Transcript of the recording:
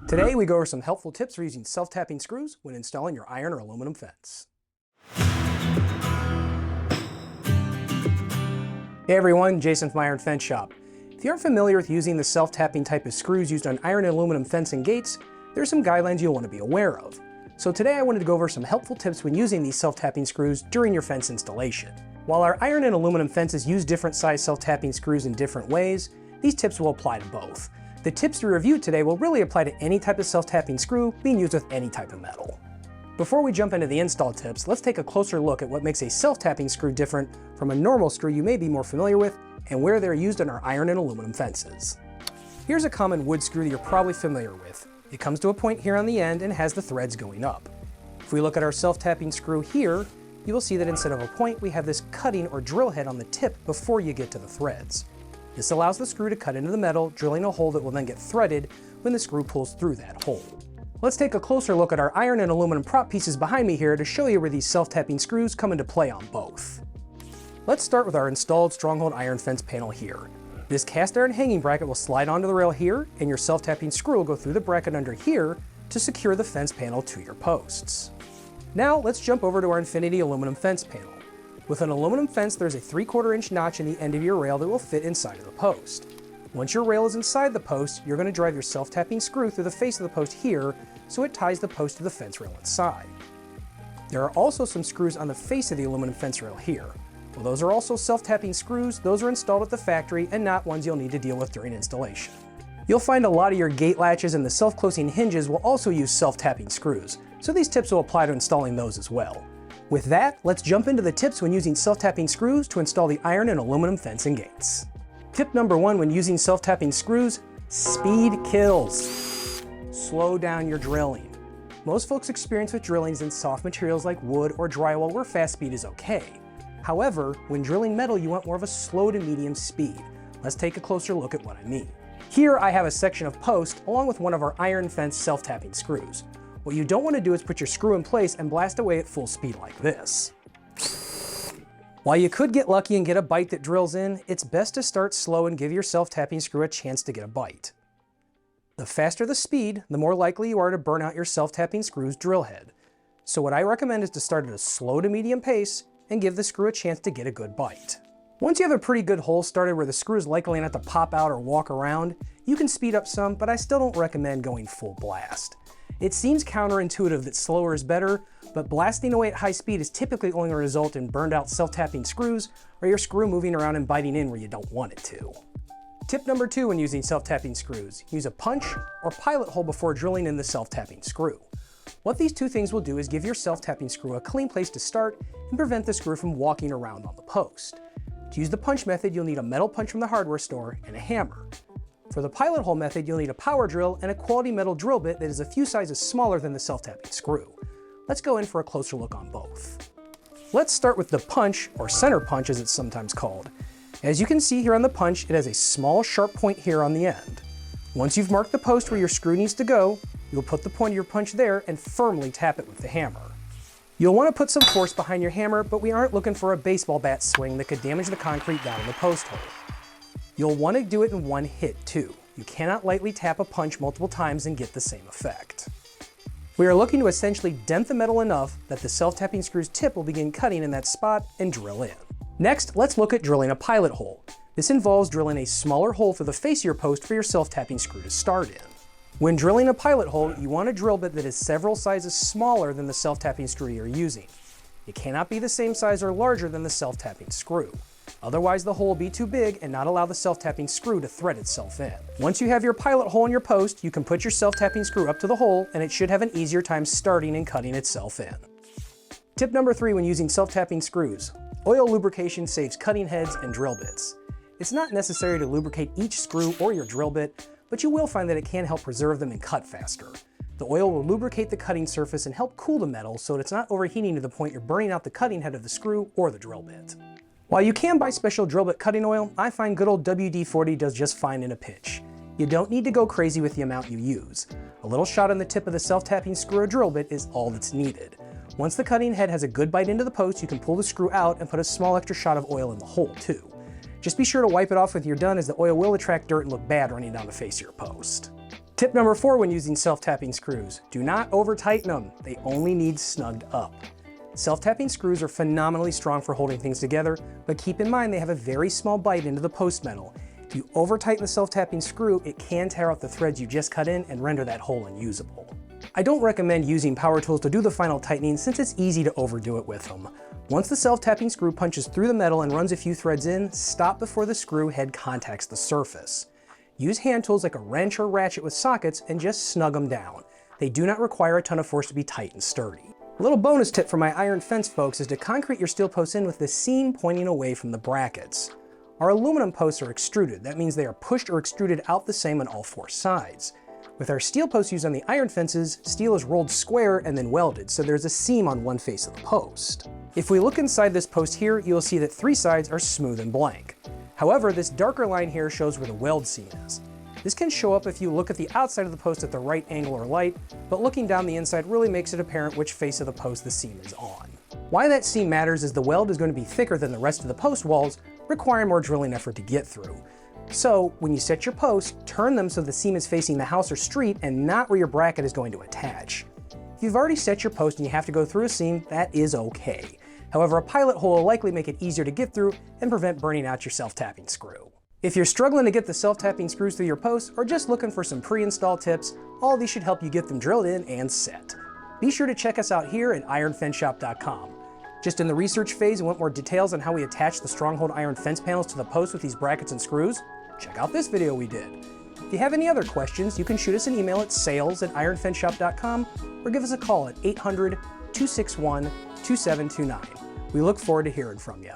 Today we go over some helpful tips for using self-tapping screws when installing your iron or aluminum fence. Hey everyone, Jason from Iron Fence Shop. If you aren't familiar with using the self-tapping type of screws used on iron and aluminum fence and gates, there are some guidelines you'll want to be aware of. So today I wanted to go over some helpful tips when using these self-tapping screws during your fence installation. While our iron and aluminum fences use different size self-tapping screws in different ways, these tips will apply to both. The tips to review today will really apply to any type of self-tapping screw being used with any type of metal. Before we jump into the install tips, let's take a closer look at what makes a self-tapping screw different from a normal screw you may be more familiar with and where they're used in our iron and aluminum fences. Here's a common wood screw that you're probably familiar with. It comes to a point here on the end and has the threads going up. If we look at our self-tapping screw here, you will see that instead of a point, we have this cutting or drill head on the tip before you get to the threads. This allows the screw to cut into the metal, drilling a hole that will then get threaded when the screw pulls through that hole. Let's take a closer look at our iron and aluminum prop pieces behind me here to show you where these self-tapping screws come into play on both. Let's start with our installed Stronghold iron fence panel here. This cast iron hanging bracket will slide onto the rail here, and your self-tapping screw will go through the bracket under here to secure the fence panel to your posts. Now let's jump over to our Infinity aluminum fence panel. With an aluminum fence, there's a 3/4 inch notch in the end of your rail that will fit inside of the post. Once your rail is inside the post, you're going to drive your self-tapping screw through the face of the post here so it ties the post to the fence rail inside. There are also some screws on the face of the aluminum fence rail here. Well, those are also self-tapping screws. Those are installed at the factory and not ones you'll need to deal with during installation. You'll find a lot of your gate latches and the self-closing hinges will also use self-tapping screws, so these tips will apply to installing those as well. With that, let's jump into the tips when using self-tapping screws to install the iron and aluminum fence and gates. Tip number 1 when using self-tapping screws: speed kills. Slow down your drilling. Most folks' experience with drilling is in soft materials like wood or drywall where fast speed is okay. However, when drilling metal, you want more of a slow to medium speed. Let's take a closer look at what I mean. Here I have a section of post along with one of our iron fence self-tapping screws. What you don't want to do is put your screw in place and blast away at full speed like this. While you could get lucky and get a bite that drills in, it's best to start slow and give your self-tapping screw a chance to get a bite. The faster the speed, the more likely you are to burn out your self-tapping screw's drill head. So what I recommend is to start at a slow to medium pace and give the screw a chance to get a good bite. Once you have a pretty good hole started where the screw is likely not to pop out or walk around, you can speed up some, but I still don't recommend going full blast. It seems counterintuitive that slower is better, but blasting away at high speed is typically only going to result in burned out self-tapping screws or your screw moving around and biting in where you don't want it to. Tip number 2 when using self-tapping screws: use a punch or pilot hole before drilling in the self-tapping screw. What these two things will do is give your self-tapping screw a clean place to start and prevent the screw from walking around on the post. To use the punch method, you'll need a metal punch from the hardware store and a hammer. For the pilot hole method, you'll need a power drill and a quality metal drill bit that is a few sizes smaller than the self-tapping screw. Let's go in for a closer look on both. Let's start with the punch, or center punch as it's sometimes called. As you can see here on the punch, it has a small sharp point here on the end. Once you've marked the post where your screw needs to go, you'll put the point of your punch there and firmly tap it with the hammer. You'll want to put some force behind your hammer, but we aren't looking for a baseball bat swing that could damage the concrete down in the post hole. You'll want to do it in one hit too. You cannot lightly tap a punch multiple times and get the same effect. We are looking to essentially dent the metal enough that the self-tapping screw's tip will begin cutting in that spot and drill in. Next, let's look at drilling a pilot hole. This involves drilling a smaller hole through the face of your post for your self-tapping screw to start in. When drilling a pilot hole, you want a drill bit that is several sizes smaller than the self-tapping screw you're using. It cannot be the same size or larger than the self-tapping screw. Otherwise, the hole will be too big and not allow the self-tapping screw to thread itself in. Once you have your pilot hole in your post, you can put your self-tapping screw up to the hole and it should have an easier time starting and cutting itself in. Tip number 3 when using self-tapping screws: oil lubrication saves cutting heads and drill bits. It's not necessary to lubricate each screw or your drill bit, but you will find that it can help preserve them and cut faster. The oil will lubricate the cutting surface and help cool the metal so that it's not overheating to the point you're burning out the cutting head of the screw or the drill bit. While you can buy special drill bit cutting oil, I find good old WD-40 does just fine in a pinch. You don't need to go crazy with the amount you use. A little shot on the tip of the self-tapping screw or drill bit is all that's needed. Once the cutting head has a good bite into the post, you can pull the screw out and put a small extra shot of oil in the hole too. Just be sure to wipe it off when you're done, as the oil will attract dirt and look bad running down the face of your post. Tip number 4 when using self-tapping screws: do not over-tighten them. They only need snugged up. Self-tapping screws are phenomenally strong for holding things together, but keep in mind they have a very small bite into the post metal. If you over-tighten the self-tapping screw, it can tear out the threads you just cut in and render that hole unusable. I don't recommend using power tools to do the final tightening since it's easy to overdo it with them. Once the self-tapping screw punches through the metal and runs a few threads in, stop before the screw head contacts the surface. Use hand tools like a wrench or ratchet with sockets and just snug them down. They do not require a ton of force to be tight and sturdy. A little bonus tip for my iron fence folks is to concrete your steel posts in with the seam pointing away from the brackets. Our aluminum posts are extruded. That means they are pushed or extruded out the same on all 4 sides. With our steel posts used on the iron fences, steel is rolled square and then welded, so there's a seam on one face of the post. If we look inside this post here, you'll see that 3 sides are smooth and blank. However, this darker line here shows where the weld seam is. This can show up if you look at the outside of the post at the right angle or light, but looking down the inside really makes it apparent which face of the post the seam is on. Why that seam matters is the weld is going to be thicker than the rest of the post walls, requiring more drilling effort to get through. So when you set your post, turn them so the seam is facing the house or street and not where your bracket is going to attach. If you've already set your post and you have to go through a seam, that is okay. However, a pilot hole will likely make it easier to get through and prevent burning out your self-tapping screw. If you're struggling to get the self-tapping screws through your posts or just looking for some pre-install tips, all of these should help you get them drilled in and set. Be sure to check us out here at ironfenceshop.com. Just in the research phase and want more details on how we attach the Stronghold iron fence panels to the post with these brackets and screws? Check out this video we did. If you have any other questions, you can shoot us an email at sales@ironfenceshop.com or give us a call at 800-261-2729. We look forward to hearing from you.